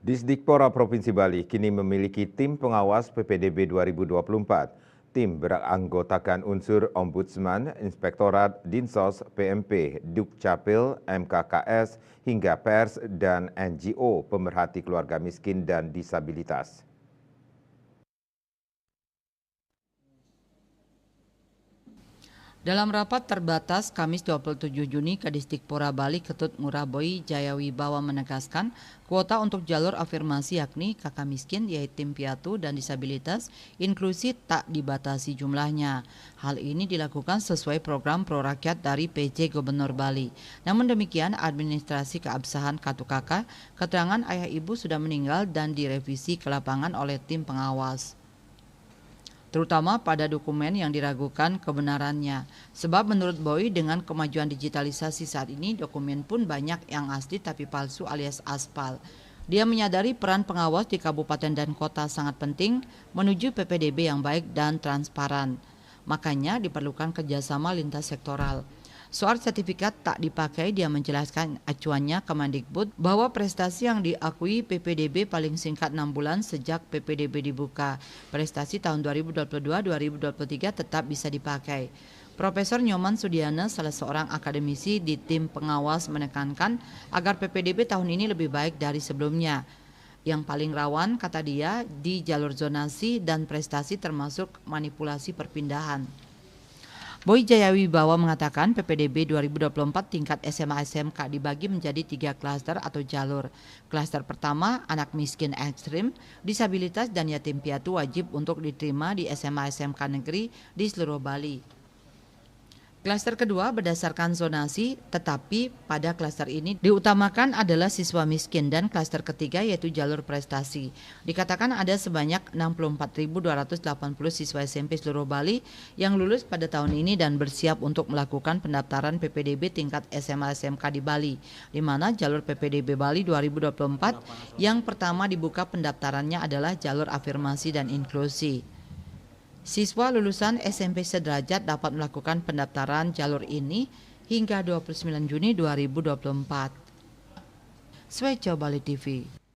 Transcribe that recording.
Disdikpora Provinsi Bali kini memiliki tim pengawas PPDB 2024. Tim beranggotakan unsur Ombudsman, Inspektorat, Dinsos, PMP, Dukcapil, MKKS, hingga pers dan NGO pemerhati keluarga miskin dan disabilitas. Dalam rapat terbatas Kamis 27 Juni Kadisdikpora Bali Ketut Ngurah Jayawibawa menegaskan kuota untuk jalur afirmasi yakni kakak miskin, yatim piatu, dan disabilitas inklusi tak dibatasi jumlahnya. Hal ini dilakukan sesuai program pro rakyat dari PJ Gubernur Bali. Namun demikian administrasi keabsahan kartu kakak, keterangan ayah ibu sudah meninggal dan direvisi ke lapangan oleh tim pengawas, terutama pada dokumen yang diragukan kebenarannya. Sebab menurut Boy, dengan kemajuan digitalisasi saat ini, dokumen pun banyak yang asli tapi palsu alias aspal. Dia menyadari peran pengawas di kabupaten dan kota sangat penting menuju PPDB yang baik dan transparan. Makanya diperlukan kerjasama lintas sektoral. Soal sertifikat tak dipakai, dia menjelaskan acuannya Kemendikbud bahwa prestasi yang diakui PPDB paling singkat 6 bulan sejak PPDB dibuka. Prestasi tahun 2022-2023 tetap bisa dipakai. Profesor Nyoman Sudiana, salah seorang akademisi di tim pengawas, menekankan agar PPDB tahun ini lebih baik dari sebelumnya. Yang paling rawan, kata dia, di jalur zonasi dan prestasi termasuk manipulasi perpindahan. Boy Jayawibawa mengatakan PPDB 2024 tingkat SMA-SMK dibagi menjadi 3 klaster atau jalur. Klaster pertama, anak miskin ekstrim, disabilitas, dan yatim piatu wajib untuk diterima di SMA-SMK negeri di seluruh Bali. Klaster kedua berdasarkan zonasi, tetapi pada klaster ini diutamakan adalah siswa miskin, dan klaster ketiga yaitu jalur prestasi. Dikatakan ada sebanyak 64.280 siswa SMP seluruh Bali yang lulus pada tahun ini dan bersiap untuk melakukan pendaftaran PPDB tingkat SMA-SMK di Bali, di mana jalur PPDB Bali 2024 yang pertama dibuka pendaftarannya adalah jalur afirmasi dan inklusi. Siswa lulusan SMP sederajat dapat melakukan pendaftaran jalur ini hingga 29 Juni 2024. Swecco Bali TV.